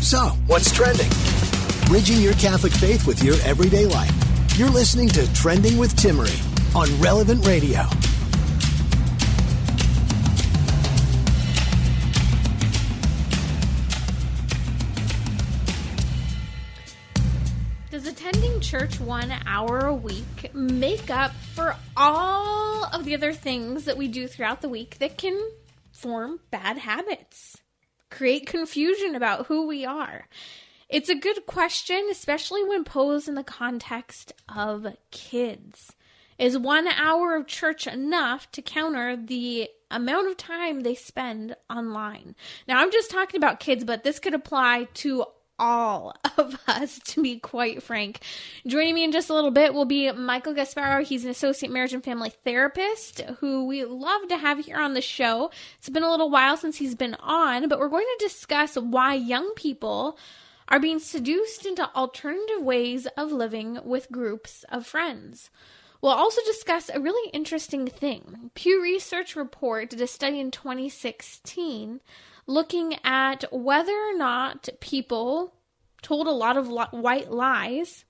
So, what's trending? Bridging your Catholic faith with your everyday life. You're listening to Trending with Timmerie on Relevant Radio. Does attending church 1 hour a week make up for all of the other things that we do throughout the week that can form bad habits, create confusion about who we are? It's a good question, especially when posed in the context of kids. Is 1 hour of church enough to counter the amount of time they spend online? Now, I'm just talking about kids, but this could apply to all of us, to be quite frank. Joining me in just a little bit will be Michael Gasparo. He's an associate marriage and family therapist who we love to have here on the show. It's been a little while since he's been on, but we're going to discuss why young people are being seduced into alternative ways of living with groups of friends. We'll also discuss a really interesting thing. Pew Research Report did a study in 2016 looking at whether or not people told a lot of white lies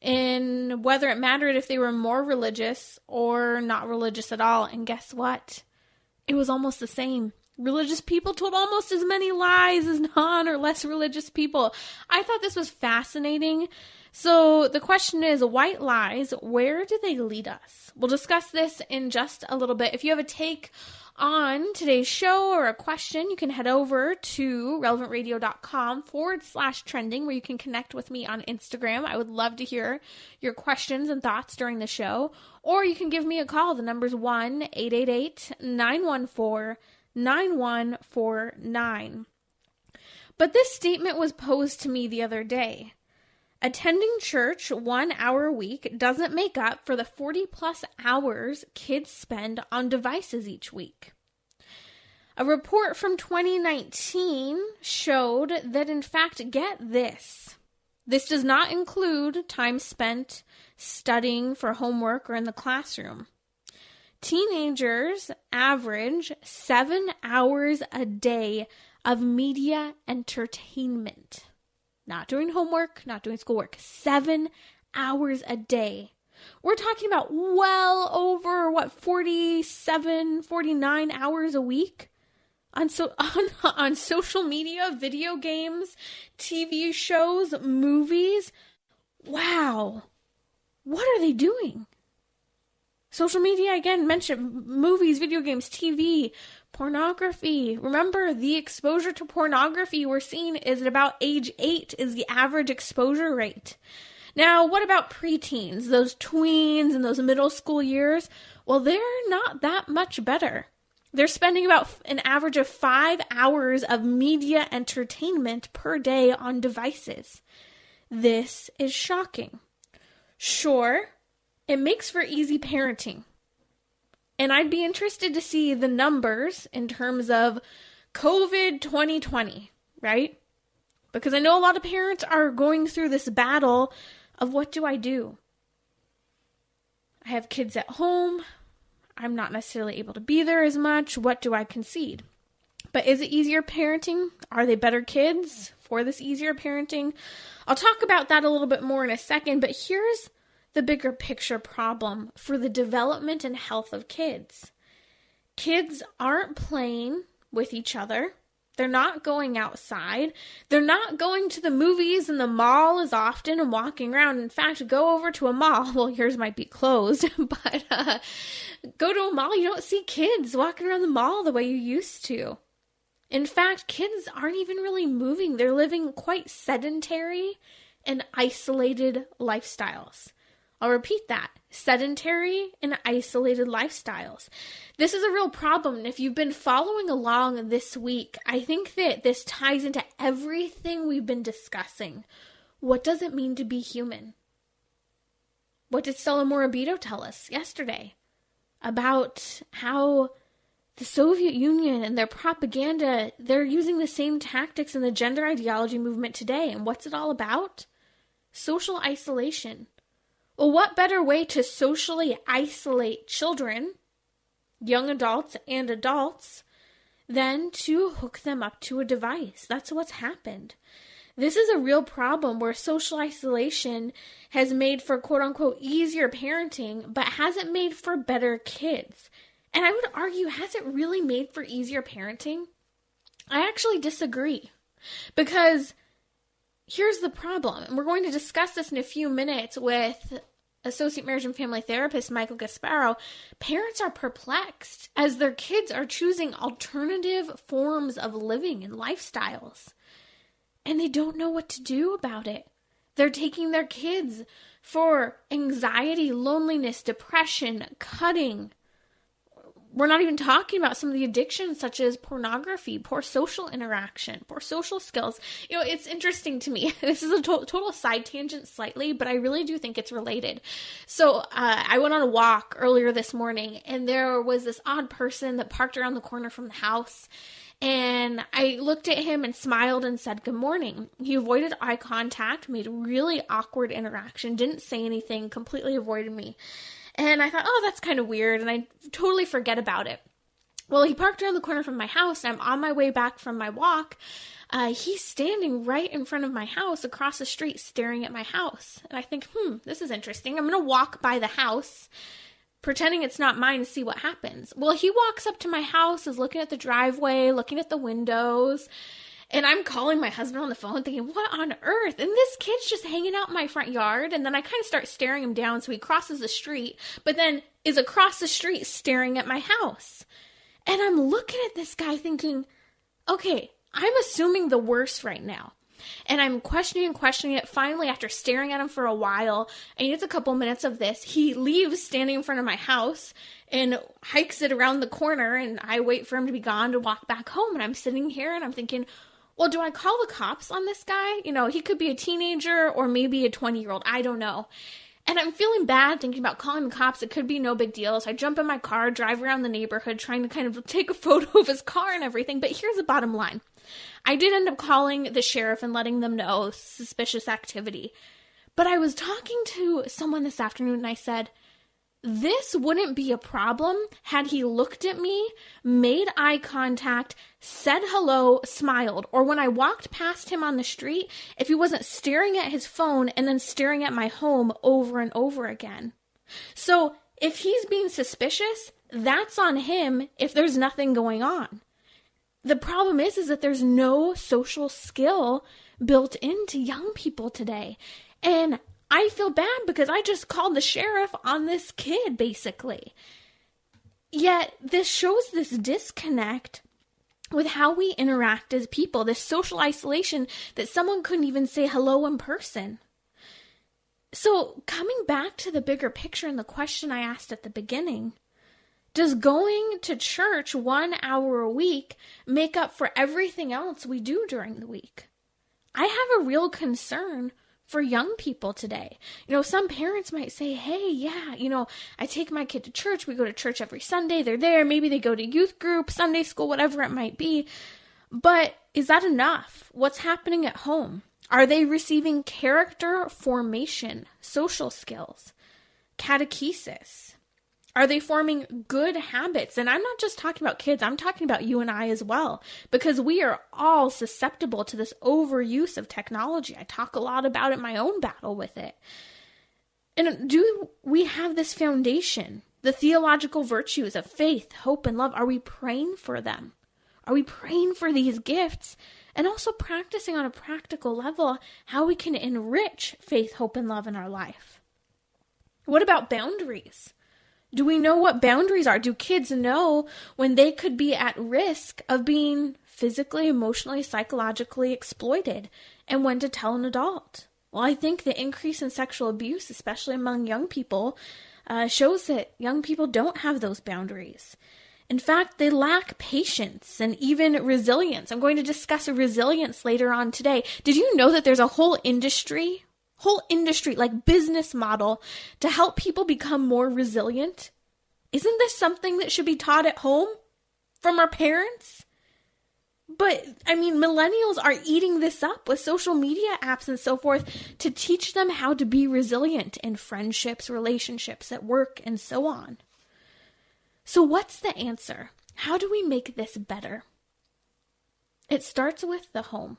and whether it mattered if they were more religious or not religious at all. And guess what? It was almost the same. Religious people told almost as many lies as non or less religious people. I thought this was fascinating. So the question is, white lies, where do they lead us? We'll discuss this in just a little bit. If you have a take on today's show or a question, you can head over to relevantradio.com/trending, where you can connect with me on Instagram. I would love to hear your questions and thoughts during the show. Or you can give me a call. The number's 1-888-914-9149. But this statement was posed to me the other day. Attending church 1 hour a week doesn't make up for the 40 plus hours kids spend on devices each week. A report from 2019 showed that, in fact, get this. This does not include time spent studying for homework or in the classroom. Teenagers average 7 hours a day of media entertainment. Not doing homework, not doing schoolwork. 7 hours a day. We're talking about well over, 47, 49 hours a week on social media, video games, TV shows, movies. Wow. What are they doing? Social media, again, mentioned movies, video games, TV, pornography. Remember, the exposure to pornography we're seeing is at about age 8 is the average exposure rate. Now, what about preteens, those tweens and those middle school years? Well, they're not that much better. They're spending about an average of 5 hours of media entertainment per day on devices. This is shocking. Sure, it makes for easy parenting. And I'd be interested to see the numbers in terms of COVID 2020, right? Because I know a lot of parents are going through this battle of what do I do? I have kids at home. I'm not necessarily able to be there as much. What do I concede? But is it easier parenting? Are they better kids for this easier parenting? I'll talk about that a little bit more in a second, but here's the bigger picture problem for the development and health of kids. Kids aren't playing with each other. They're not going outside. They're not going to the movies and the mall as often and walking around. In fact, go over to a mall. Well, yours might be closed, but go to a mall. You don't see kids walking around the mall the way you used to. In fact, kids aren't even really moving. They're living quite sedentary and isolated lifestyles. I'll repeat that. Sedentary and isolated lifestyles. This is a real problem. And if you've been following along this week, I think that this ties into everything we've been discussing. What does it mean to be human? What did Stella Morabito tell us yesterday about how the Soviet Union and their propaganda, they're using the same tactics in the gender ideology movement today. And what's it all about? Social isolation. Well, what better way to socially isolate children, young adults and adults, than to hook them up to a device. That's what's happened. This is a real problem where social isolation has made for quote unquote easier parenting, but hasn't made for better kids. And I would argue, has it really made for easier parenting? I actually disagree. Because here's the problem, and we're going to discuss this in a few minutes with Associate Marriage and Family Therapist Michael Gasparo. Parents are perplexed as their kids are choosing alternative forms of living and lifestyles. And they don't know what to do about it. They're taking their kids for anxiety, loneliness, depression, cutting. We're not even talking about some of the addictions such as pornography, poor social interaction, poor social skills. It's interesting to me. This is a total side tangent slightly, but I really do think it's related. So I went on a walk earlier this morning, and there was this odd person that parked around the corner from the house. And I looked at him and smiled and said, "Good morning." He avoided eye contact, made a really awkward interaction, didn't say anything, completely avoided me. And I thought, oh, that's kind of weird, and I totally forget about it. Well, he parked around the corner from my house, and I'm on my way back from my walk. He's standing right in front of my house across the street staring at my house. And I think, this is interesting. I'm going to walk by the house, pretending it's not mine, to see what happens. Well, he walks up to my house, is looking at the driveway, looking at the windows, and I'm calling my husband on the phone thinking, what on earth? And this kid's just hanging out in my front yard. And then I kind of start staring him down. So he crosses the street, but then is across the street staring at my house. And I'm looking at this guy thinking, okay, I'm assuming the worst right now. And I'm questioning it. Finally, after staring at him for a while, and it's a couple minutes of this, he leaves standing in front of my house and hikes it around the corner. And I wait for him to be gone to walk back home. And I'm sitting here and I'm thinking, well, do I call the cops on this guy? He could be a teenager or maybe a 20-year-old. I don't know. And I'm feeling bad thinking about calling the cops. It could be no big deal. So I jump in my car, drive around the neighborhood, trying to kind of take a photo of his car and everything. But here's the bottom line. I did end up calling the sheriff and letting them know suspicious activity. But I was talking to someone this afternoon and I said, this wouldn't be a problem had he looked at me, made eye contact, said hello, smiled, or when I walked past him on the street, if he wasn't staring at his phone and then staring at my home over and over again. So if he's being suspicious, that's on him if there's nothing going on. The problem is that there's no social skill built into young people today. And I feel bad because I just called the sheriff on this kid, basically. Yet this shows this disconnect with how we interact as people, this social isolation that someone couldn't even say hello in person. So coming back to the bigger picture and the question I asked at the beginning, does going to church 1 hour a week make up for everything else we do during the week? I have a real concern for young people today. Some parents might say, hey, yeah, I take my kid to church. We go to church every Sunday. They're there. Maybe they go to youth group, Sunday school, whatever it might be. But is that enough? What's happening at home? Are they receiving character formation, social skills, catechesis? Are they forming good habits? And I'm not just talking about kids. I'm talking about you and I as well, because we are all susceptible to this overuse of technology. I talk a lot about it, my own battle with it. And do we have this foundation, the theological virtues of faith, hope, and love? Are we praying for them? Are we praying for these gifts? And also practicing on a practical level how we can enrich faith, hope, and love in our life. What about boundaries? Do we know what boundaries are? Do kids know when they could be at risk of being physically, emotionally, psychologically exploited, and when to tell an adult? Well, I think the increase in sexual abuse, especially among young people, shows that young people don't have those boundaries. In fact, they lack patience and even resilience. I'm going to discuss resilience later on today. Did you know that there's a whole industry, like business model to help people become more resilient? Isn't this something that should be taught at home from our parents? But, millennials are eating this up with social media apps and so forth to teach them how to be resilient in friendships, relationships, at work, and so on. So what's the answer? How do we make this better? It starts with the home.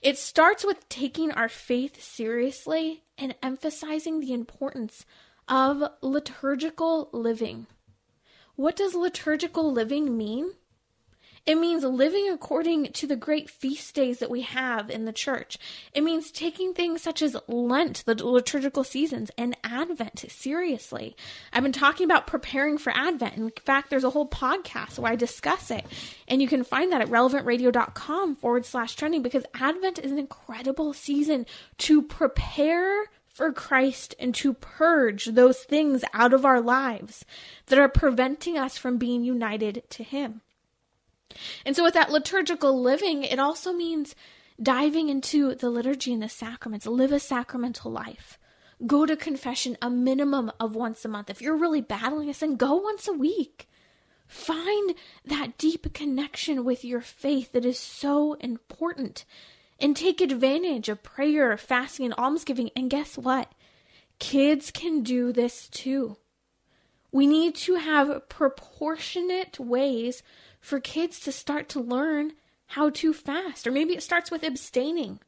It starts with taking our faith seriously and emphasizing the importance of liturgical living. What does liturgical living mean? It means living according to the great feast days that we have in the church. It means taking things such as Lent, the liturgical seasons, and Advent seriously. I've been talking about preparing for Advent. In fact, there's a whole podcast where I discuss it. And you can find that at relevantradio.com/trending, because Advent is an incredible season to prepare for Christ and to purge those things out of our lives that are preventing us from being united to Him. And so with that liturgical living, it also means diving into the liturgy and the sacraments. Live a sacramental life. Go to confession a minimum of once a month. If you're really battling a sin, go once a week. Find that deep connection with your faith that is so important. And take advantage of prayer, fasting, and almsgiving. And guess what? Kids can do this too. We need to have proportionate ways for kids to start to learn how to fast. Or maybe it starts with abstaining.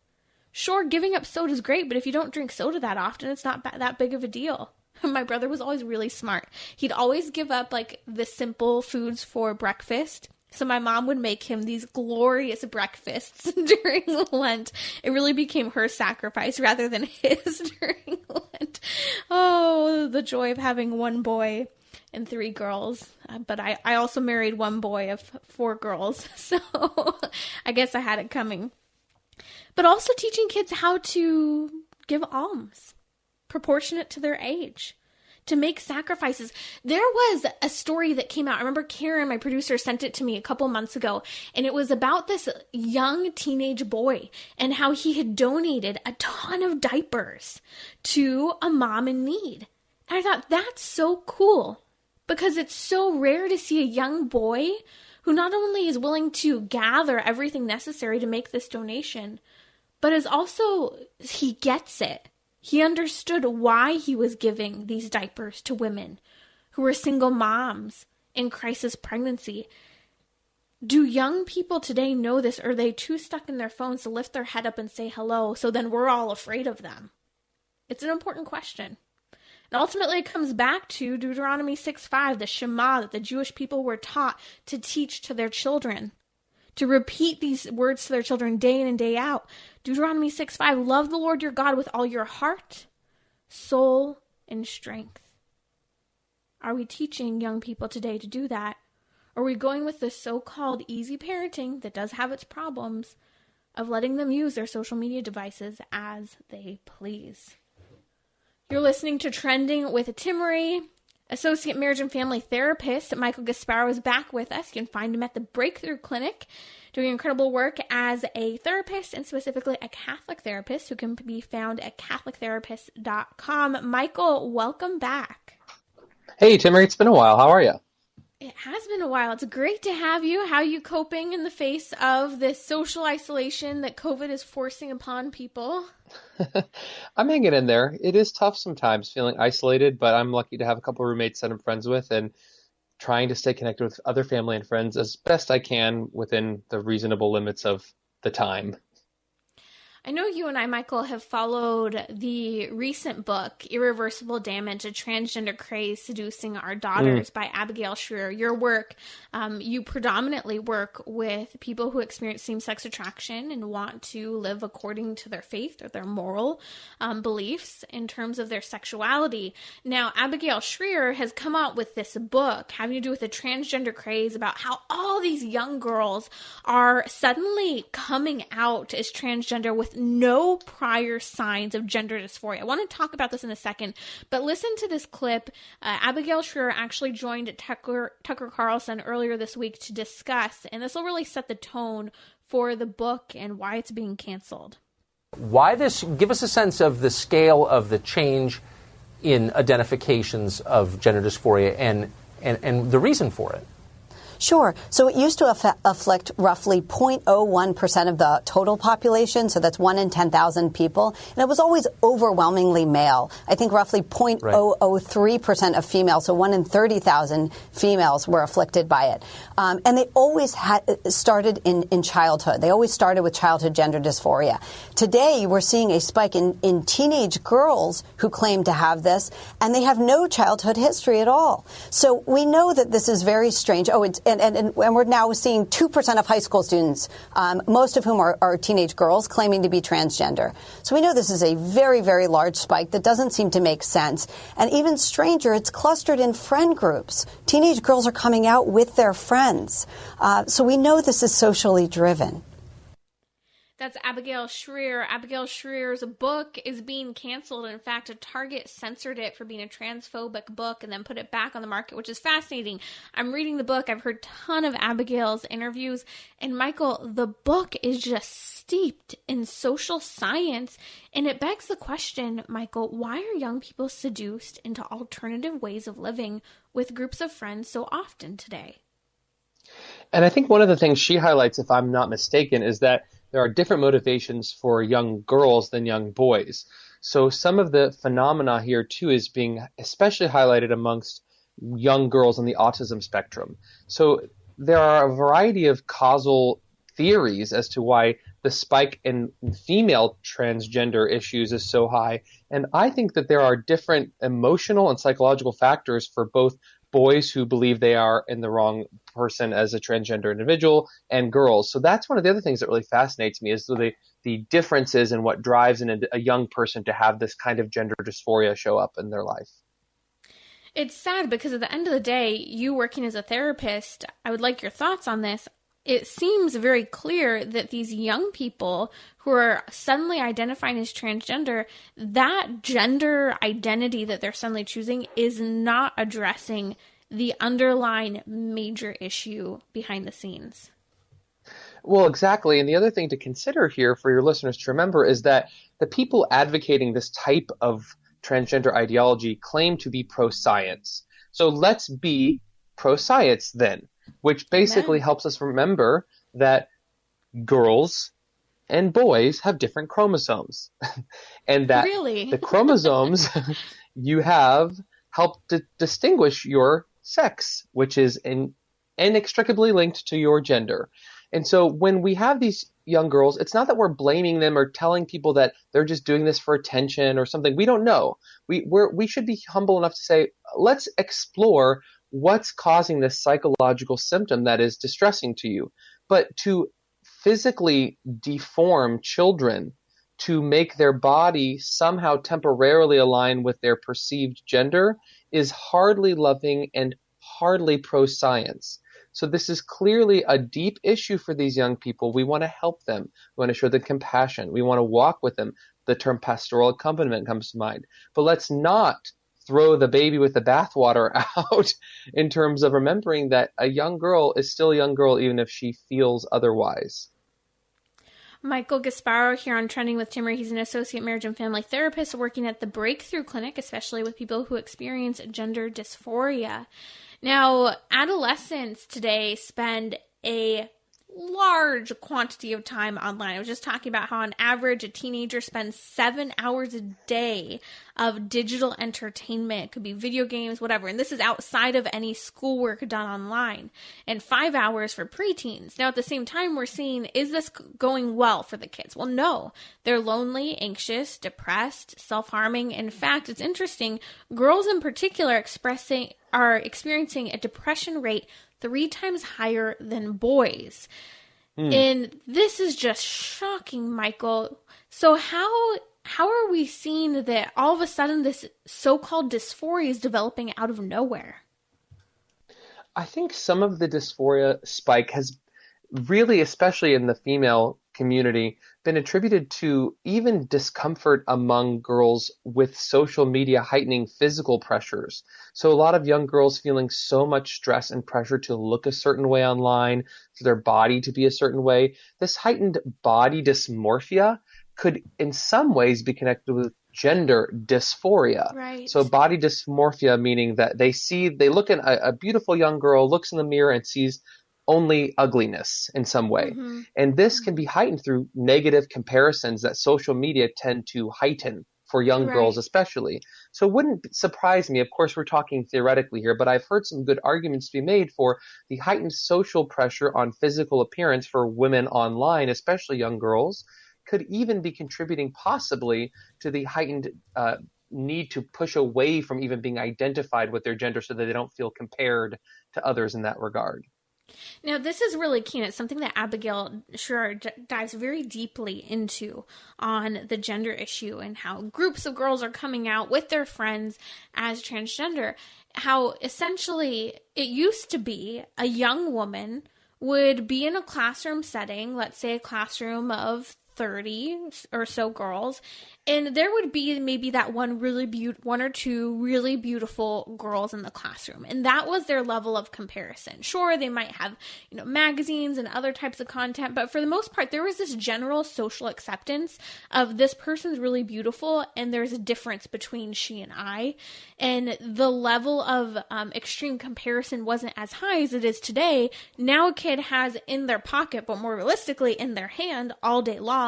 Sure, giving up soda is great, but if you don't drink soda that often, it's not that big of a deal. My brother was always really smart. He'd always give up like the simple foods for breakfast. So my mom would make him these glorious breakfasts during Lent. It really became her sacrifice rather than his during Lent. Oh, the joy of having one boy and 3 girls. But I also married one boy of 4 girls. So I guess I had it coming. But also teaching kids how to give alms, proportionate to their age, to make sacrifices. There was a story that came out. I remember Karen, my producer, sent it to me a couple months ago. And it was about this young teenage boy and how he had donated a ton of diapers to a mom in need. And I thought, that's so cool. Because it's so rare to see a young boy who not only is willing to gather everything necessary to make this donation, but is also, he gets it. He understood why he was giving these diapers to women who were single moms in crisis pregnancy. Do young people today know this, or are they too stuck in their phones to lift their head up and say hello, so then we're all afraid of them? It's an important question. And ultimately, it comes back to Deuteronomy 6:5, the Shema that the Jewish people were taught to teach to their children, to repeat these words to their children day in and day out. Deuteronomy 6:5, love the Lord your God with all your heart, soul, and strength. Are we teaching young people today to do that? Or are we going with the so-called easy parenting that does have its problems of letting them use their social media devices as they please? You're listening to Trending with Timmerie. Associate Marriage and Family Therapist Michael Gasparo is back with us. You can find him at the Breakthrough Clinic, doing incredible work as a therapist, and specifically a Catholic therapist, who can be found at catholictherapist.com. Michael, welcome back. Hey, Timmerie, it's been a while. How are you? It has been a while. It's great to have you. How are you coping in the face of this social isolation that COVID is forcing upon people? I'm hanging in there. It is tough sometimes feeling isolated, but I'm lucky to have a couple of roommates that I'm friends with and trying to stay connected with other family and friends as best I can within the reasonable limits of the time. I know you and I, Michael, have followed the recent book, Irreversible Damage, A Transgender Craze Seducing Our Daughters by Abigail Shrier. Your work, you predominantly work with people who experience same-sex attraction and want to live according to their faith or their moral beliefs in terms of their sexuality. Now, Abigail Shrier has come out with this book having to do with the transgender craze, about how all these young girls are suddenly coming out as transgender with no prior signs of gender dysphoria. I want to talk about this in a second, but listen to this clip. Abigail Shrier actually joined Tucker Carlson earlier this week to discuss, and this will really set the tone for the book and why it's being canceled. Why this? Give us a sense of the scale of the change in identifications of gender dysphoria and the reason for it. Sure. So it used to afflict roughly 0.01% of the total population. So that's 1 in 10,000 people. And it was always overwhelmingly male. I think roughly 0.003% of females. So 1 in 30,000 females were afflicted by it. And they always started in childhood. They always started with childhood gender dysphoria. Today, we're seeing a spike in teenage girls who claim to have this, and they have no childhood history at all. So we know that this is very strange. And we're now seeing 2% of high school students, most of whom are teenage girls, claiming to be transgender. So we know this is a very, very large spike that doesn't seem to make sense. And even stranger, it's clustered in friend groups. Teenage girls are coming out with their friends. So we know this is socially driven. That's Abigail Shrier. Abigail Shrier's book is being canceled. In fact, Target censored it for being a transphobic book and then put it back on the market, which is fascinating. I'm reading the book. I've heard a ton of Abigail's interviews. And Michael, the book is just steeped in social science. And it begs the question, Michael, why are young people seduced into alternative ways of living with groups of friends so often today? And I think one of the things she highlights, if I'm not mistaken, is that there are different motivations for young girls than young boys. So some of the phenomena here, too, is being especially highlighted amongst young girls on the autism spectrum. So there are a variety of causal theories as to why the spike in female transgender issues is so high. And I think that there are different emotional and psychological factors for both boys who believe they are in the wrong person as a transgender individual and girls. So that's one of the other things that really fascinates me is the differences in what drives a young person to have this kind of gender dysphoria show up in their life. It's sad because at the end of the day, you working as a therapist, I would like your thoughts on this. It seems very clear that these young people who are suddenly identifying as transgender, that gender identity that they're suddenly choosing is not addressing the underlying major issue behind the scenes. Well, exactly. And the other thing to consider here for your listeners to remember is that the people advocating this type of transgender ideology claim to be pro-science. So let's be pro-science then, which basically helps us remember that girls and boys have different chromosomes. And that the chromosomes you have help to distinguish your sex, which is inextricably linked to your gender. And so when we have these young girls, it's not that we're blaming them or telling people that they're just doing this for attention or something. We don't know. We should be humble enough to say, let's explore what's causing this psychological symptom that is distressing to you. But to physically deform children to make their body somehow temporarily align with their perceived gender is hardly loving and hardly pro-science. So this is clearly a deep issue for these young people. We want to help them. We want to show them compassion. We want to walk with them. The term pastoral accompaniment comes to mind. But let's not throw the baby with the bathwater out in terms of remembering that a young girl is still a young girl even if she feels otherwise. Michael Gasparo here on Trending with Timmerie. He's an associate marriage and family therapist working at the Breakthrough Clinic, especially with people who experience gender dysphoria. Now, adolescents today spend a large quantity of time online. I was just talking about how on average a teenager spends 7 hours a day of digital entertainment. It could be video games, whatever. And this is outside of any schoolwork done online. And 5 hours for preteens. Now at the same time we're seeing, is this going well for the kids? Well, no. They're lonely, anxious, depressed, self-harming. In fact, it's interesting. Girls in particular are experiencing a depression rate 3 times higher than boys. And this is just shocking, Michael. So how are we seeing that all of a sudden this so-called dysphoria is developing out of nowhere? I think some of the dysphoria spike has really, especially in the female community, been attributed to even discomfort among girls with social media heightening physical pressures. So a lot of young girls feeling so much stress and pressure to look a certain way online, for their body to be a certain way. This heightened body dysmorphia could in some ways be connected with gender dysphoria. Right. So body dysmorphia, meaning that they look at a beautiful young girl, looks in the mirror and sees only ugliness in some way. And this can be heightened through negative comparisons that social media tend to heighten for young girls especially. So it wouldn't surprise me, of course we're talking theoretically here, but I've heard some good arguments to be made for the heightened social pressure on physical appearance for women online, especially young girls, could even be contributing possibly to the heightened need to push away from even being identified with their gender so that they don't feel compared to others in that regard. Now, this is really key, and it's something that Abigail Schreier dives very deeply into on the gender issue and how groups of girls are coming out with their friends as transgender. How essentially it used to be a young woman would be in a classroom setting, let's say a classroom of 30 or so girls, and there would be maybe that one or two really beautiful girls in the classroom, and that was their level of comparison. Sure, they might have, magazines and other types of content, but for the most part, there was this general social acceptance of this person's really beautiful, and there's a difference between she and I, and the level of extreme comparison wasn't as high as it is today. Now a kid has in their pocket, but more realistically in their hand all day long,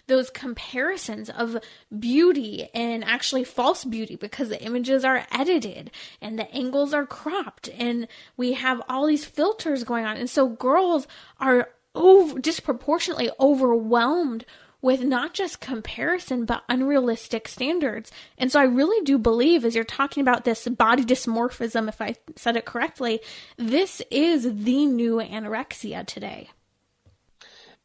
those comparisons of beauty and actually false beauty because the images are edited and the angles are cropped and we have all these filters going on. And so girls are disproportionately overwhelmed with not just comparison, but unrealistic standards. And so I really do believe, as you're talking about this body dysmorphism, if I said it correctly, this is the new anorexia today.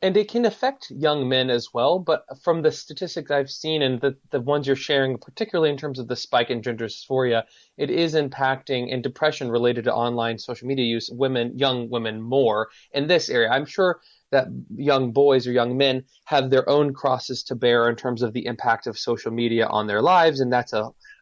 And it can affect young men as well, but from the statistics I've seen and the ones you're sharing, particularly in terms of the spike in gender dysphoria, it is impacting in depression related to online social media use young women more in this area. I'm sure that young boys or young men have their own crosses to bear in terms of the impact of social media on their lives, and that's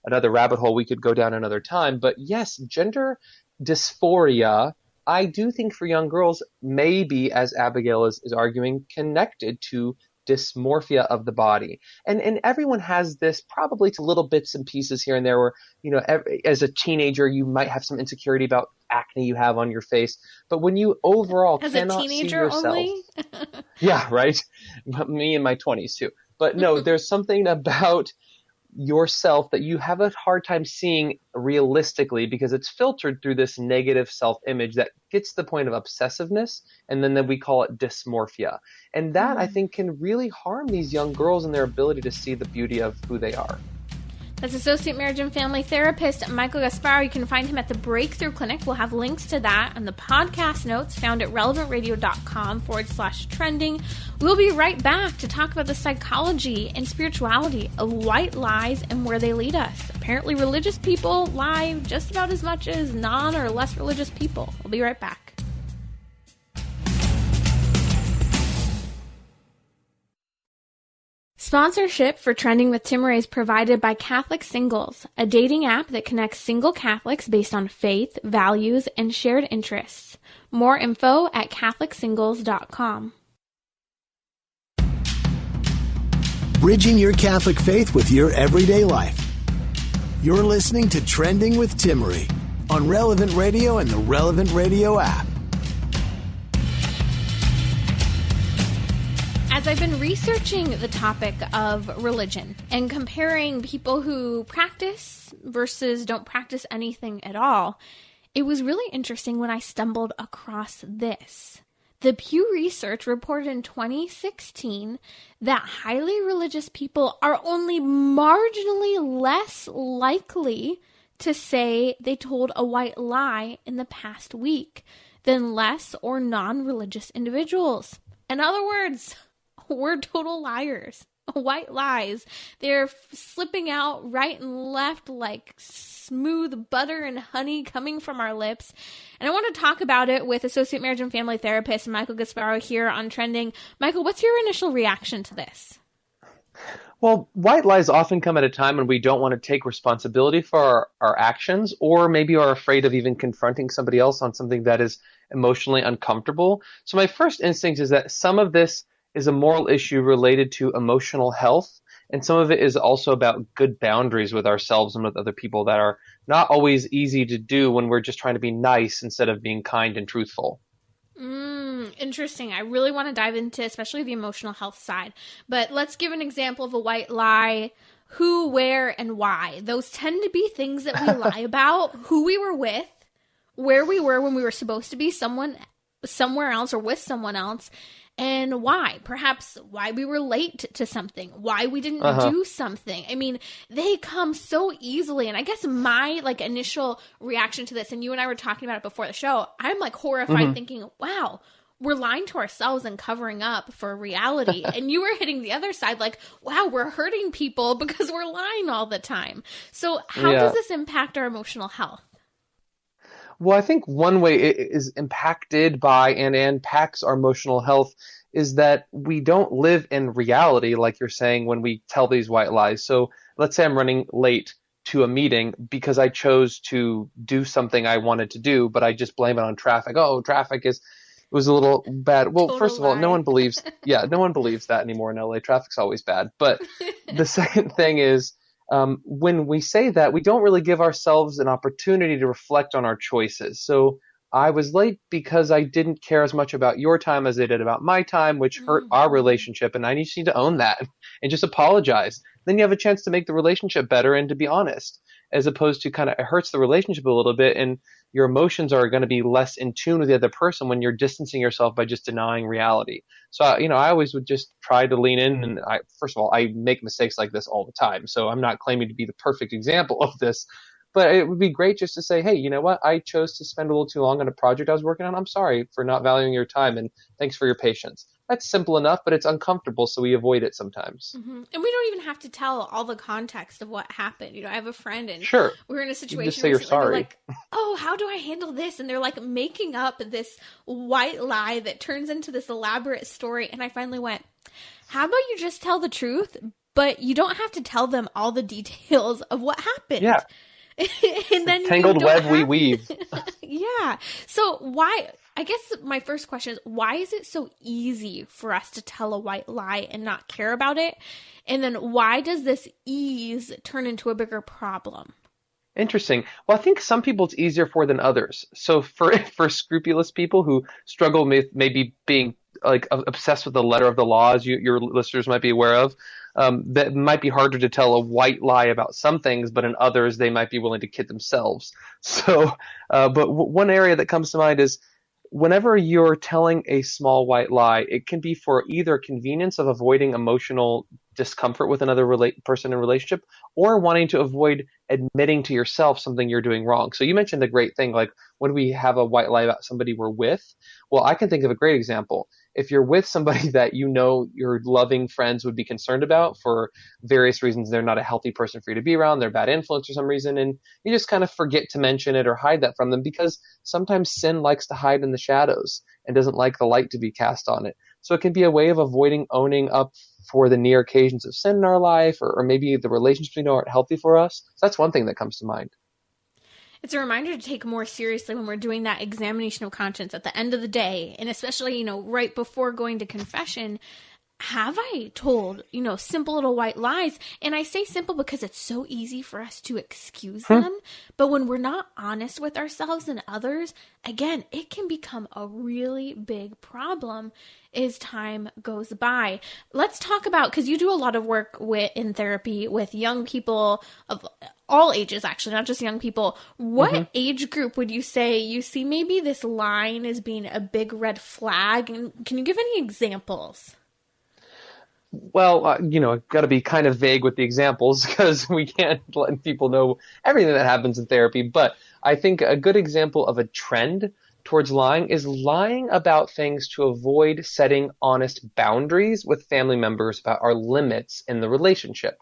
another rabbit hole we could go down another time. But yes, gender dysphoria, I do think for young girls may be, as Abigail is arguing, connected to dysmorphia of the body. And everyone has this probably to little bits and pieces here and there where, as a teenager, you might have some insecurity about acne you have on your face. But when you overall cannot see yourself. Only? Yeah, right. Me in my 20s too. But no, there's something about yourself that you have a hard time seeing realistically because it's filtered through this negative self-image that gets to the point of obsessiveness, and then we call it dysmorphia. And that, I think, can really harm these young girls and their ability to see the beauty of who they are. That's Associate Marriage and Family Therapist Michael Gasparo. You can find him at the Breakthrough Clinic. We'll have links to that on the podcast notes found at relevantradio.com/trending. We'll be right back to talk about the psychology and spirituality of white lies and where they lead us. Apparently, religious people lie just about as much as non or less religious people. We'll be right back. Sponsorship for Trending with Timmerie is provided by Catholic Singles, a dating app that connects single Catholics based on faith, values, and shared interests. More info at CatholicSingles.com. Bridging your Catholic faith with your everyday life. You're listening to Trending with Timmerie on Relevant Radio and the Relevant Radio app. As I've been researching the topic of religion and comparing people who practice versus don't practice anything at all, it was really interesting when I stumbled across this. The Pew Research reported in 2016 that highly religious people are only marginally less likely to say they told a white lie in the past week than less or non-religious individuals. In other words, we're total liars. White lies. They're slipping out right and left like smooth butter and honey coming from our lips. And I want to talk about it with Associate Marriage and Family Therapist Michael Gasparo here on Trending. Michael, what's your initial reaction to this? Well, white lies often come at a time when we don't want to take responsibility for our actions, or maybe are afraid of even confronting somebody else on something that is emotionally uncomfortable. So my first instinct is that some of this is a moral issue related to emotional health And some of it is also about good boundaries with ourselves and with other people that are not always easy to do when we're just trying to be nice instead of being kind and truthful. Interesting. I really want to dive into especially the emotional health side. But let's give an example of a white lie. Who, where, and why. Those tend to be things that we lie about. Who we were with, where we were when we were supposed to be somewhere else or with someone else, and why. Perhaps why we were late to something, why we didn't do something. I mean, they come so easily. And I guess my initial reaction to this, and you and I were talking about it before the show, I'm horrified thinking, wow, we're lying to ourselves and covering up for reality. And you were hitting the other side wow, we're hurting people because we're lying all the time. So how does this impact our emotional health? Well, I think one way it is impacted by and impacts our emotional health is that we don't live in reality, like you're saying, when we tell these white lies. So let's say I'm running late to a meeting because I chose to do something I wanted to do, but I just blame it on traffic. Oh, was a little bad. Well, Total first of all, lie. no one believes that anymore in LA. Traffic's always bad. But the second thing is, when we say that, we don't really give ourselves an opportunity to reflect on our choices. So I was late because I didn't care as much about your time as I did about my time, which hurt our relationship. And I just need to own that and just apologize. Then you have a chance to make the relationship better and to be honest, as opposed to it hurts the relationship a little bit. And your emotions are going to be less in tune with the other person when you're distancing yourself by just denying reality. So, I always would just try to lean in. And first of all, I make mistakes like this all the time. So I'm not claiming to be the perfect example of this, but it would be great just to say, hey, you know what? I chose to spend a little too long on a project I was working on. I'm sorry for not valuing your time and thanks for your patience. That's simple enough, but it's uncomfortable, so we avoid it sometimes. And we don't even have to tell all the context of what happened. I have a friend and Sure. we were in a situation just say you're recently, sorry. they're oh, how do I handle this? And they're making up this white lie that turns into this elaborate story. And I finally went, how about you just tell the truth, but you don't have to tell them all the details of what happened. Yeah. And then Tangled web we weave. Yeah. So I guess my first question is, why is it so easy for us to tell a white lie and not care about it? And then why does this ease turn into a bigger problem? Interesting. Well, I think some people it's easier for than others. So for scrupulous people who struggle with maybe being obsessed with the letter of the laws your listeners might be aware of, that might be harder to tell a white lie about some things, but in others they might be willing to kid themselves. So, but one area that comes to mind is whenever you're telling a small white lie, it can be for either convenience of avoiding emotional discomfort with another person in a relationship or wanting to avoid admitting to yourself something you're doing wrong. So you mentioned a great thing, like when we have a white lie about somebody we're with. Well, I can think of a great example. If you're with somebody that your loving friends would be concerned about for various reasons, they're not a healthy person for you to be around, they're a bad influence for some reason, and you just kind of forget to mention it or hide that from them because sometimes sin likes to hide in the shadows and doesn't like the light to be cast on it. So it can be a way of avoiding owning up for the near occasions of sin in our life, or maybe the relationships we know aren't healthy for us. So that's one thing that comes to mind. It's a reminder to take more seriously when we're doing that examination of conscience at the end of the day. And especially, right before going to confession, have I told, simple little white lies? And I say simple because it's so easy for us to excuse them. But when we're not honest with ourselves and others, again, it can become a really big problem as time goes by. Let's talk about, because you do a lot of work in therapy with young people of all ages, actually, not just young people. What age group would you say you see maybe this line as being a big red flag? And can you give any examples? Well, I've got to be kind of vague with the examples because we can't let people know everything that happens in therapy. But I think a good example of a trend towards lying is lying about things to avoid setting honest boundaries with family members about our limits in the relationship.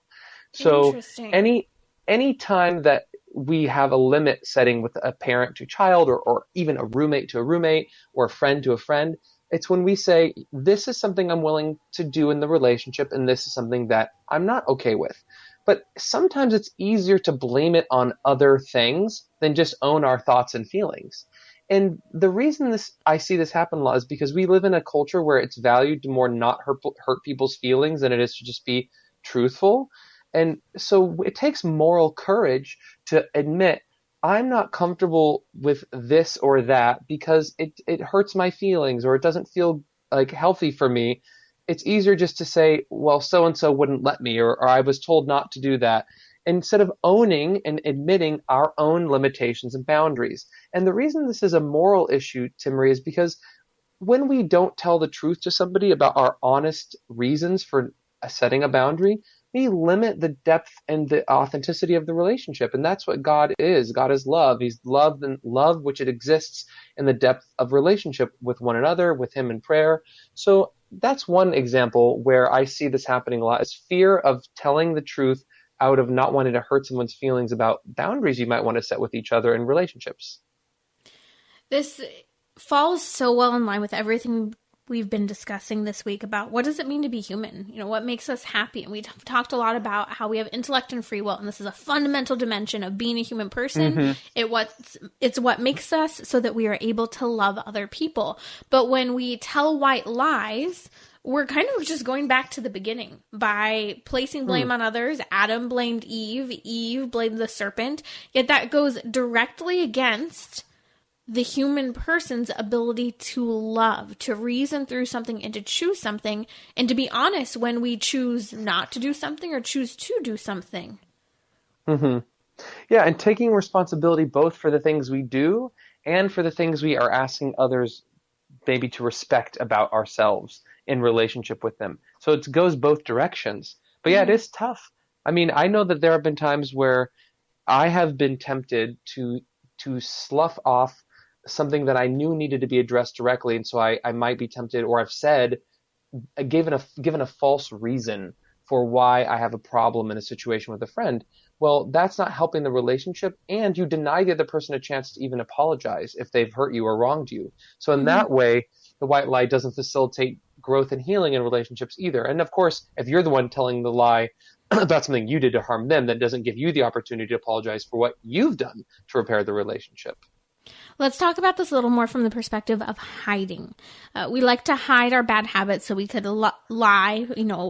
So any time that we have a limit setting with a parent to child or even a roommate to a roommate or a friend to a friend, it's when we say, this is something I'm willing to do in the relationship and this is something that I'm not okay with. But sometimes it's easier to blame it on other things than just own our thoughts and feelings. And the reason I see this happen a lot is because we live in a culture where it's valued to more not hurt people's feelings than it is to just be truthful. And so it takes moral courage to admit, I'm not comfortable with this or that because it hurts my feelings or it doesn't feel like healthy for me. It's easier just to say, well, so and so wouldn't let me, or I was told not to do that, instead of owning and admitting our own limitations and boundaries. And the reason this is a moral issue, Timmerie, is because when we don't tell the truth to somebody about our honest reasons for setting a boundary, we limit the depth and the authenticity of the relationship. And that's what God is. God is love. He's love, and love which it exists in the depth of relationship with one another, with him in prayer. So that's one example where I see this happening a lot, is fear of telling the truth out of not wanting to hurt someone's feelings about boundaries you might want to set with each other in relationships. This falls so well in line with everything we've been discussing this week about what does it mean to be human? You know, what makes us happy? And we talked a lot about how we have intellect and free will, and this is a fundamental dimension of being a human person. Mm-hmm. It's what makes us so that we are able to love other people. But when we tell white lies, we're kind of just going back to the beginning by placing blame on others. Adam blamed Eve. Eve blamed the serpent. Yet that goes directly against the human person's ability to love, to reason through something and to choose something, and to be honest when we choose not to do something or choose to do something. Mm-hmm. Yeah, and taking responsibility both for the things we do and for the things we are asking others maybe to respect about ourselves in relationship with them. So it goes both directions. But yeah, it is tough. I mean, I know that there have been times where I have been tempted to slough off something that I knew needed to be addressed directly, and so I might be tempted, or I've said, given a false reason for why I have a problem in a situation with a friend. Well, that's not helping the relationship, and you deny the other person a chance to even apologize if they've hurt you or wronged you. So in that way, the white lie doesn't facilitate growth and healing in relationships either. And of course, if you're the one telling the lie about something you did to harm them, that doesn't give you the opportunity to apologize for what you've done to repair the relationship. Let's talk about this a little more from the perspective of hiding. We like to hide our bad habits so we could lie,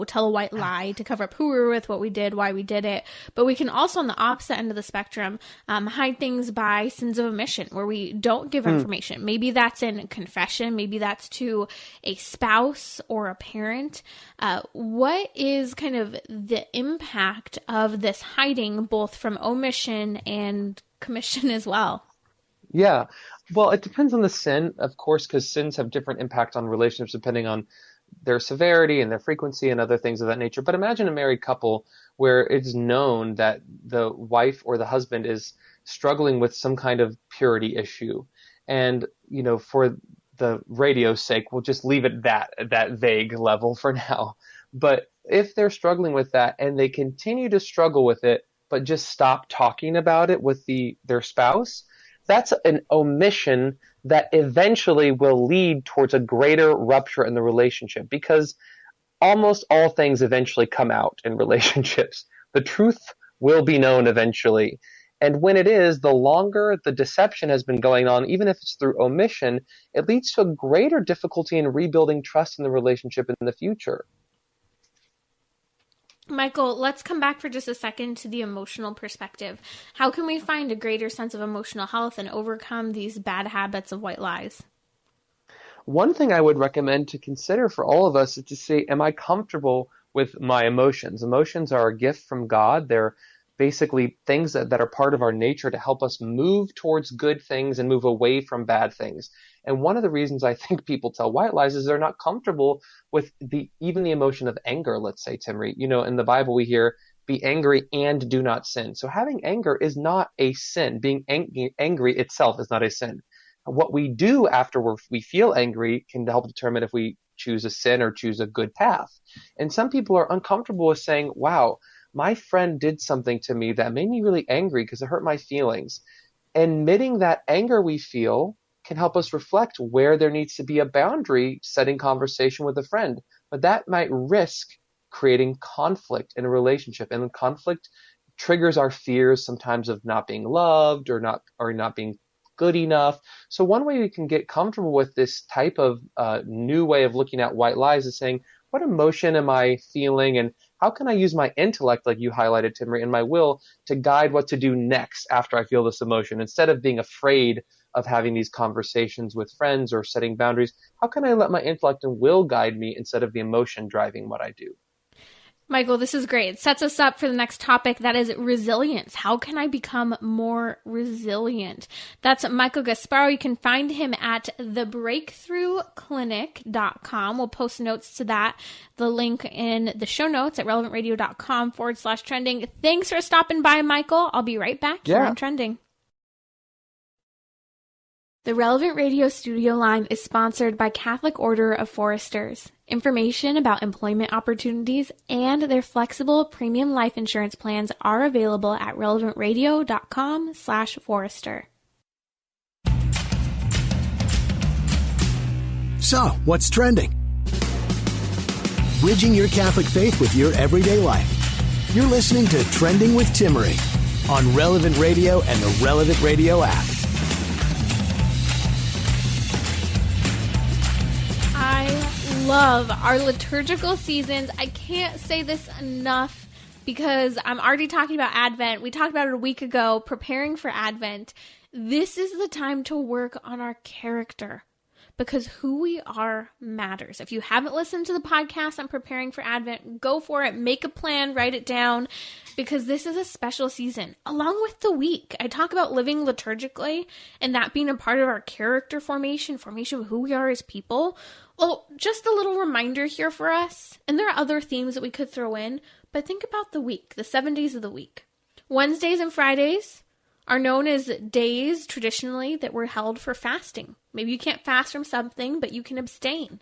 tell a white lie to cover up who we were with, what we did, why we did it. But we can also, on the opposite end of the spectrum, hide things by sins of omission, where we don't give information. Maybe that's in confession. Maybe that's to a spouse or a parent. What is kind of the impact of this hiding, both from omission and commission as well? Yeah. Well, it depends on the sin, of course, because sins have different impact on relationships depending on their severity and their frequency and other things of that nature. But imagine a married couple where it's known that the wife or the husband is struggling with some kind of purity issue. And, for the radio's sake, we'll just leave it at that vague level for now. But if they're struggling with that and they continue to struggle with it, but just stop talking about it with their spouse, that's an omission that eventually will lead towards a greater rupture in the relationship, because almost all things eventually come out in relationships. The truth will be known eventually. And when it is, the longer the deception has been going on, even if it's through omission, it leads to a greater difficulty in rebuilding trust in the relationship in the future. Michael, let's come back for just a second to the emotional perspective. How can we find a greater sense of emotional health and overcome these bad habits of white lies? One thing I would recommend to consider for all of us is to say, am I comfortable with my emotions? Emotions are a gift from God. They're basically things that are part of our nature to help us move towards good things and move away from bad things. And one of the reasons I think people tell white lies is they're not comfortable with even the emotion of anger, let's say, Timmerie. In the Bible we hear, be angry and do not sin. So having anger is not a sin. Being angry itself is not a sin. What we do after we feel angry can help determine if we choose a sin or choose a good path. And some people are uncomfortable with saying, wow, my friend did something to me that made me really angry because it hurt my feelings. Admitting that anger we feel can help us reflect where there needs to be a boundary setting conversation with a friend. But that might risk creating conflict in a relationship. And conflict triggers our fears sometimes of not being loved or not being good enough. So one way we can get comfortable with this type of new way of looking at white lies is saying, what emotion am I feeling, and how can I use my intellect, like you highlighted, Timmerie, and my will to guide what to do next after I feel this emotion? Instead of being afraid of having these conversations with friends or setting boundaries, how can I let my intellect and will guide me instead of the emotion driving what I do? Michael, this is great. It sets us up for the next topic, that is resilience. How can I become more resilient? That's Michael Gasparo. You can find him at thebreakthroughclinic.com. We'll post notes to that, the link in the show notes at relevantradio.com/trending. Thanks for stopping by, Michael. I'll be right back here on Trending. The Relevant Radio studio line is sponsored by Catholic Order of Foresters. Information about employment opportunities and their flexible premium life insurance plans are available at relevantradio.com/forester. So, what's trending? Bridging your Catholic faith with your everyday life. You're listening to Trending with Timmerie on Relevant Radio and the Relevant Radio app. I love our liturgical seasons. I can't say this enough because I'm already talking about Advent. We talked about it a week ago, preparing for Advent. This is the time to work on our character because who we are matters. If you haven't listened to the podcast on preparing for Advent, go for it. Make a plan, write it down, because this is a special season. Along with the week, I talk about living liturgically and that being a part of our character formation of who we are as people. Well, just a little reminder here for us, and there are other themes that we could throw in, but think about the week, the 7 days of the week. Wednesdays and Fridays are known as days traditionally that were held for fasting. Maybe you can't fast from something, but you can abstain.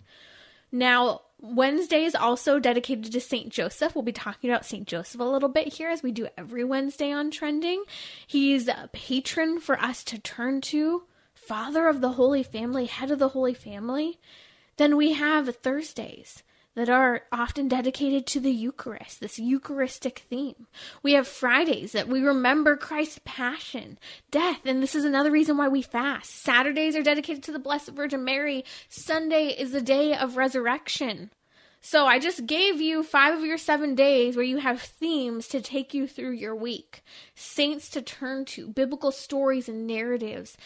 Now, Wednesday is also dedicated to St. Joseph. We'll be talking about St. Joseph a little bit here, as we do every Wednesday on Trending. He's a patron for us to turn to, father of the Holy Family, head of the Holy Family. Then we have Thursdays that are often dedicated to the Eucharist, this Eucharistic theme. We have Fridays that we remember Christ's passion, death, and this is another reason why we fast. Saturdays are dedicated to the Blessed Virgin Mary. Sunday is the day of resurrection. So I just gave you 5 of your 7 days where you have themes to take you through your week, saints to turn to, biblical stories and narratives.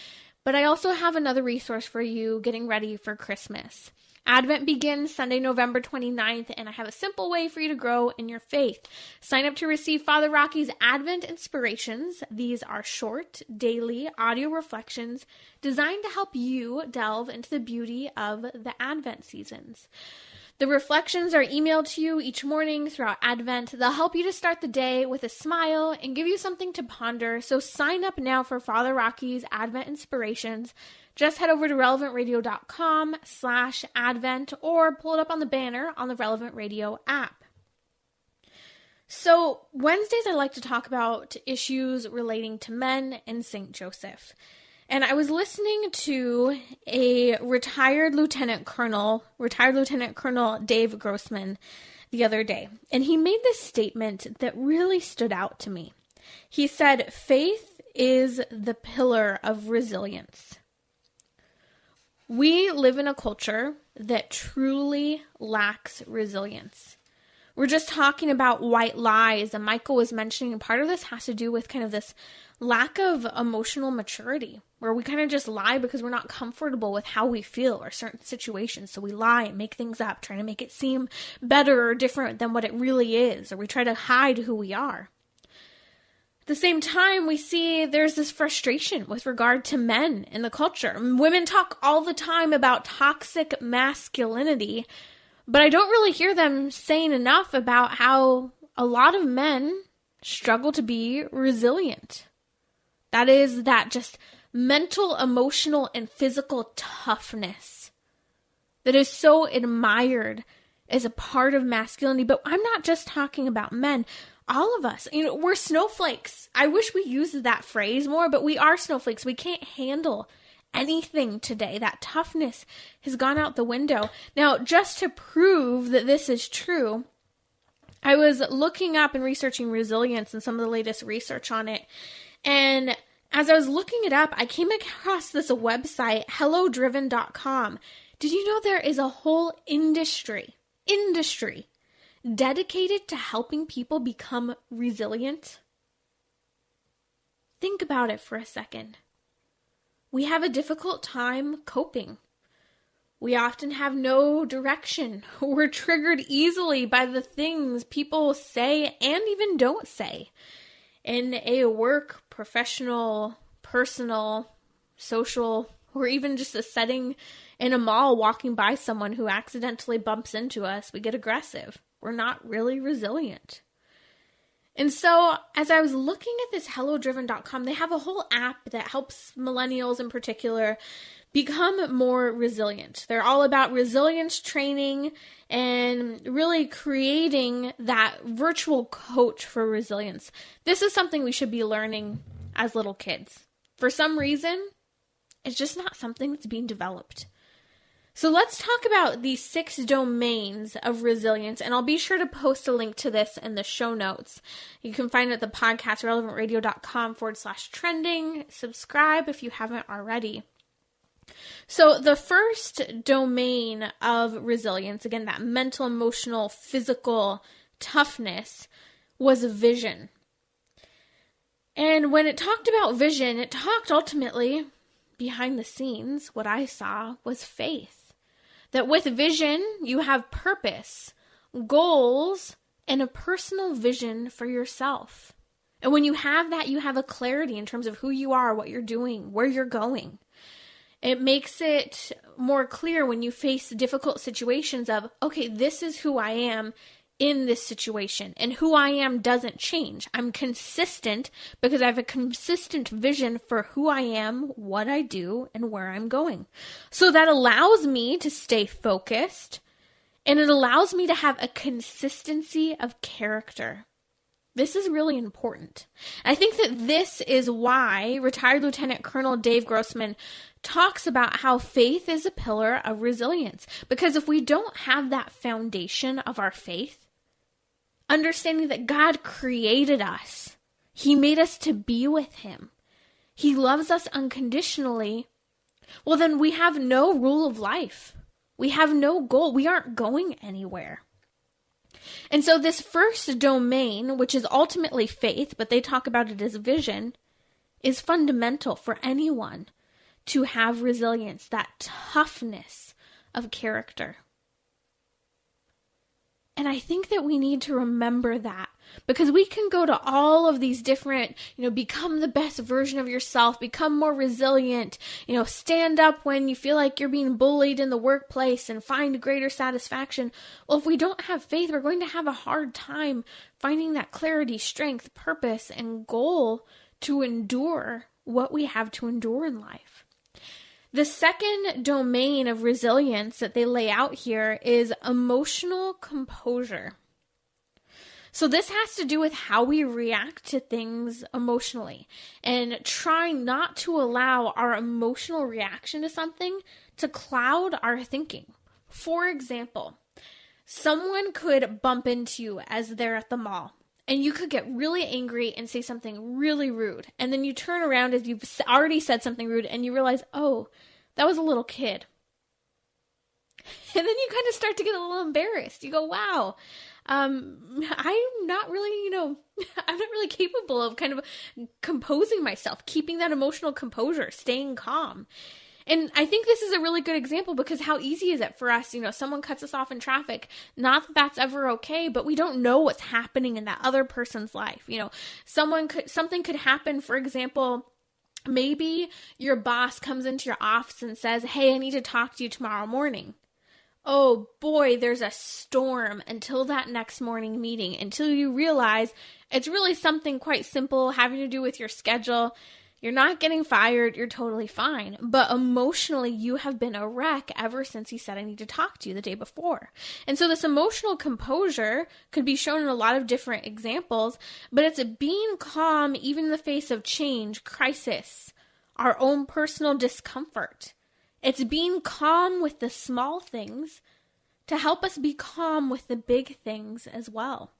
But I also have another resource for you getting ready for Christmas. Advent begins Sunday, November 29th, and I have a simple way for you to grow in your faith. Sign up to receive Father Rocky's Advent Inspirations. These are short, daily audio reflections designed to help you delve into the beauty of the Advent seasons. The reflections are emailed to you each morning throughout Advent. They'll help you to start the day with a smile and give you something to ponder. So sign up now for Father Rocky's Advent Inspirations. Just head over to relevantradio.com/Advent or pull it up on the banner on the Relevant Radio app. So Wednesdays, I like to talk about issues relating to men and St. Joseph. And I was listening to a retired Lieutenant Colonel Dave Grossman the other day, and he made this statement that really stood out to me. He said, "Faith is the pillar of resilience." We live in a culture that truly lacks resilience. We're just talking about white lies, and Michael was mentioning part of this has to do with kind of this lack of emotional maturity, where we kind of just lie because we're not comfortable with how we feel or certain situations. So we lie and make things up, trying to make it seem better or different than what it really is, or we try to hide who we are. At the same time, we see there's this frustration with regard to men in the culture. Women talk all the time about toxic masculinity, but I don't really hear them saying enough about how a lot of men struggle to be resilient. That is that just mental, emotional, and physical toughness that is so admired as a part of masculinity. But I'm not just talking about men. All of us, we're snowflakes. I wish we used that phrase more, but we are snowflakes. We can't handle anything today. That toughness has gone out the window. Now, just to prove that this is true, I was looking up and researching resilience and some of the latest research on it. And as I was looking it up, I came across this website, hellodriven.com. Did you know there is a whole industry industry dedicated to helping people become resilient? Think about it for a second. We have a difficult time coping. We often have no direction. We're triggered easily by the things people say and even don't say in a work, professional, personal, social, or even just a setting in a mall walking by someone who accidentally bumps into us. We get aggressive. We're not really resilient. And so as I was looking at this hellodriven.com, they have a whole app that helps millennials in particular become more resilient. They're all about resilience training and really creating that virtual coach for resilience. This is something we should be learning as little kids. For some reason, it's just not something that's being developed. So let's talk about these 6 domains of resilience, and I'll be sure to post a link to this in the show notes. You can find it at the podcast, relevantradio.com/trending. Subscribe if you haven't already. So the first domain of resilience, again, that mental, emotional, physical toughness, was vision. And when it talked about vision, it talked ultimately, behind the scenes, what I saw was faith. That with vision, you have purpose, goals, and a personal vision for yourself. And when you have that, you have a clarity in terms of who you are, what you're doing, where you're going. It makes it more clear when you face difficult situations of, okay, this is who I am in this situation, and who I am doesn't change. I'm consistent because I have a consistent vision for who I am, what I do, and where I'm going. So that allows me to stay focused, and it allows me to have a consistency of character. This is really important. I think that this is why retired Lieutenant Colonel Dave Grossman talks about how faith is a pillar of resilience. Because if we don't have that foundation of our faith, understanding that God created us, He made us to be with Him, He loves us unconditionally, well, then we have no rule of life. We have no goal. We aren't going anywhere. And so this first domain, which is ultimately faith, but they talk about it as vision, is fundamental for anyone to have resilience, that toughness of character. And I think that we need to remember that, because we can go to all of these different, become the best version of yourself, become more resilient, stand up when you feel like you're being bullied in the workplace and find greater satisfaction. Well, if we don't have faith, we're going to have a hard time finding that clarity, strength, purpose, and goal to endure what we have to endure in life. The second domain of resilience that they lay out here is emotional composure. So this has to do with how we react to things emotionally and trying not to allow our emotional reaction to something to cloud our thinking. For example, someone could bump into you as they're at the mall, and you could get really angry and say something really rude. And then you turn around as you've already said something rude and you realize, oh, that was a little kid. And then you kind of start to get a little embarrassed. You go, wow, I'm not really, I'm not really capable of kind of composing myself, keeping that emotional composure, staying calm. And I think this is a really good example, because how easy is it for us, someone cuts us off in traffic, not that that's ever okay, but we don't know what's happening in that other person's life. Something could happen, for example, maybe your boss comes into your office and says, hey, I need to talk to you tomorrow morning. Oh boy, there's a storm until that next morning meeting, until you realize it's really something quite simple having to do with your schedule. You're not getting fired. You're totally fine. But emotionally, you have been a wreck ever since he said, I need to talk to you the day before. And so this emotional composure could be shown in a lot of different examples, but it's being calm even in the face of change, crisis, our own personal discomfort. It's being calm with the small things to help us be calm with the big things as well.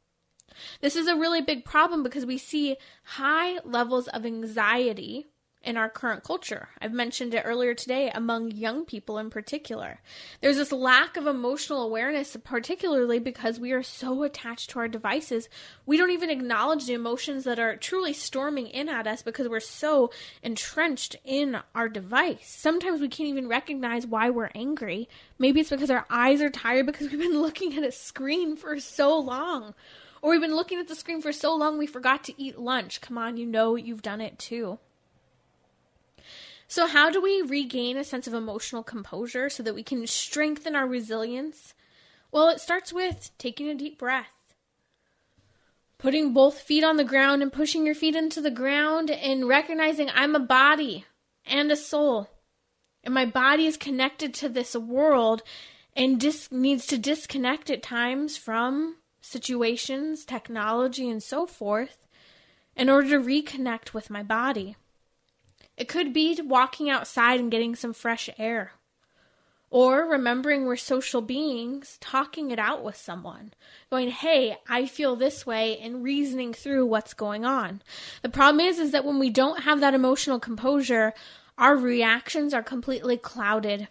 This is a really big problem because we see high levels of anxiety in our current culture. I've mentioned it earlier today, among young people in particular. There's this lack of emotional awareness, particularly because we are so attached to our devices. We don't even acknowledge the emotions that are truly storming in at us because we're so entrenched in our device. Sometimes we can't even recognize why we're angry. Maybe it's because our eyes are tired because we've been looking at a screen for so long. Or we've been looking at the screen for so long we forgot to eat lunch. Come on, you know you've done it too. So how do we regain a sense of emotional composure so that we can strengthen our resilience? Well, it starts with taking a deep breath. Putting both feet on the ground and pushing your feet into the ground and recognizing I'm a body and a soul. And my body is connected to this world and needs to disconnect at times from situations, technology, and so forth in order to reconnect with my body. It could be walking outside and getting some fresh air. Or remembering we're social beings, talking it out with someone. Going, hey, I feel this way, and reasoning through what's going on. The problem is that when we don't have that emotional composure, our reactions are completely clouded.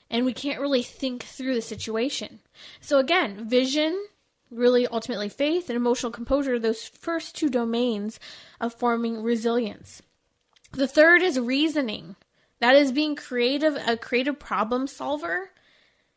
And we can't really think through the situation. So again, vision, really ultimately faith, and emotional composure, those first two domains of forming resilience. The third is reasoning. That is being creative, a creative problem solver,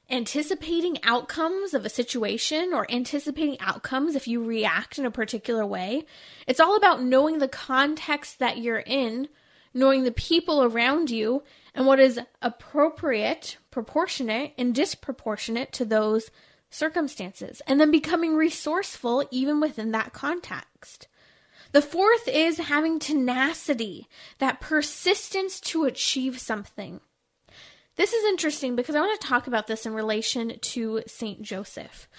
anticipating outcomes of a situation or anticipating outcomes if you react in a particular way. It's all about knowing the context that you're in, knowing the people around you, and what is appropriate, proportionate, and disproportionate to those circumstances, and then becoming resourceful even within that context. The fourth is having tenacity, that persistence to achieve something. This is interesting because I want to talk about this in relation to Saint Joseph.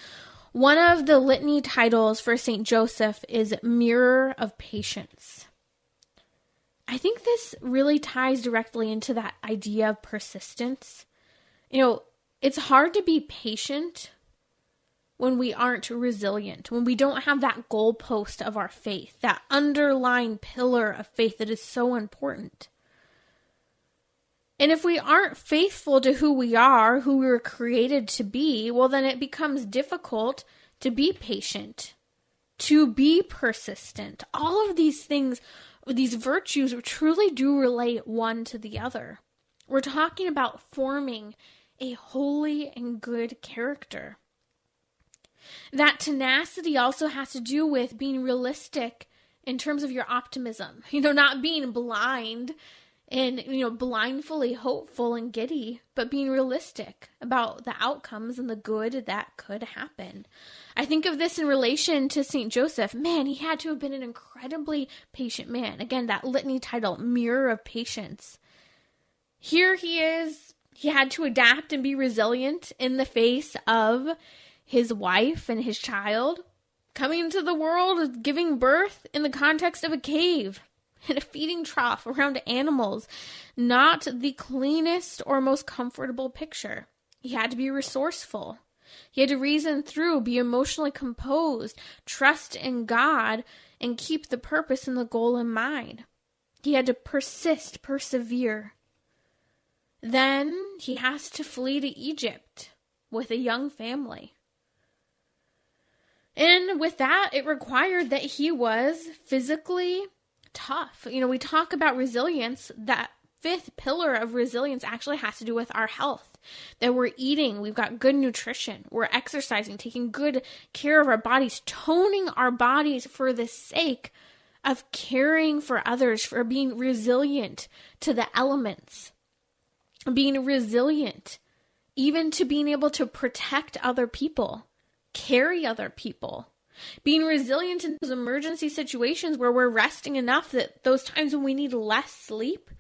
One of the litany titles for Saint Joseph is Mirror of Patience. I think this really ties directly into that idea of persistence. You know, it's hard to be patient when we aren't resilient, when we don't have that goalpost of our faith, that underlying pillar of faith that is so important. And if we aren't faithful to who we are, who we were created to be, well, then it becomes difficult to be patient, to be persistent. All of these things, these virtues truly do relate one to the other. We're talking about forming a holy and good character. That tenacity also has to do with being realistic in terms of your optimism. Not being blind and, blindly hopeful and giddy, but being realistic about the outcomes and the good that could happen. I think of this in relation to St. Joseph. Man, he had to have been an incredibly patient man. Again, that litany title, Mirror of Patience. Here he is. He had to adapt and be resilient in the face of his wife and his child coming into the world, giving birth in the context of a cave, in a feeding trough around animals. Not the cleanest or most comfortable picture. He had to be resourceful. He had to reason through, be emotionally composed, trust in God, and keep the purpose and the goal in mind. He had to persevere. Then he has to flee to Egypt with a young family. And with that, it required that he was physically tough. We talk about resilience. That fifth pillar of resilience actually has to do with our health. That we're eating, we've got good nutrition, we're exercising, taking good care of our bodies, toning our bodies for the sake of caring for others, for being resilient to the elements, being resilient even to being able to protect other people, carry other people, being resilient in those emergency situations where we're resting enough that those times when we need less sleep,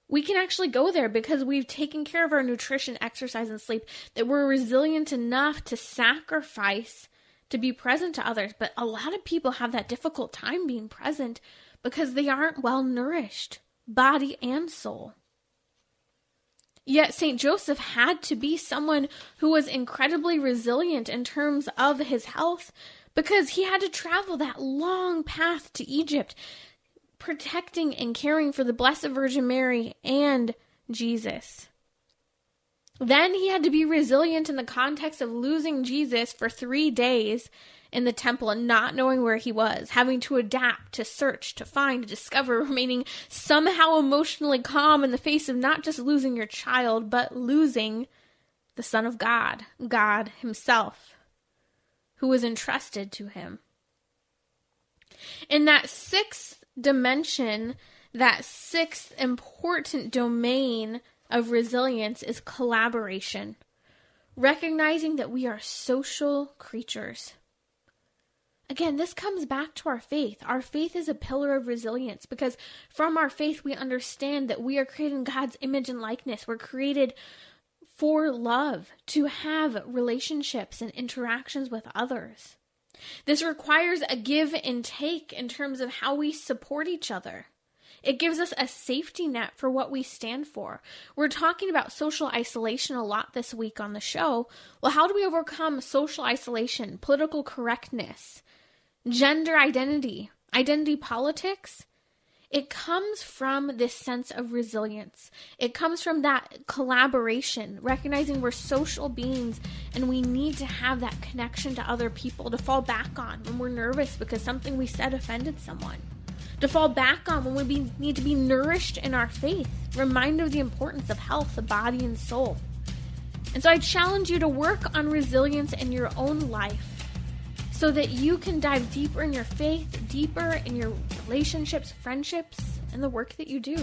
we can actually go there because we've taken care of our nutrition, exercise, and sleep, that we're resilient enough to sacrifice to be present to others. But a lot of people have that difficult time being present because they aren't well nourished, body and soul. Yet St. Joseph had to be someone who was incredibly resilient in terms of his health because he had to travel that long path to Egypt, protecting and caring for the Blessed Virgin Mary and Jesus. Then he had to be resilient in the context of losing Jesus for 3 days in the temple and not knowing where he was, having to adapt, to search, to find, to discover, remaining somehow emotionally calm in the face of not just losing your child, but losing the Son of God, God himself, who was entrusted to him. In that sixth dimension, that sixth important domain of resilience is collaboration, recognizing that we are social creatures. Again, this comes back to our faith. Our faith is a pillar of resilience because from our faith we understand that we are created in God's image and likeness. We're created for love, to have relationships and interactions with others. This requires a give and take in terms of how we support each other. It gives us a safety net for what we stand for. We're talking about social isolation a lot this week on the show. Well, how do we overcome social isolation, political correctness, gender identity, identity politics? It comes from this sense of resilience. It comes from that collaboration, recognizing we're social beings and we need to have that connection to other people to fall back on when we're nervous because something we said offended someone. To fall back on when we need to be nourished in our faith, reminder of the importance of health of body and soul. And so I challenge you to work on resilience in your own life so that you can dive deeper in your faith, deeper in your relationships, friendships, and the work that you do.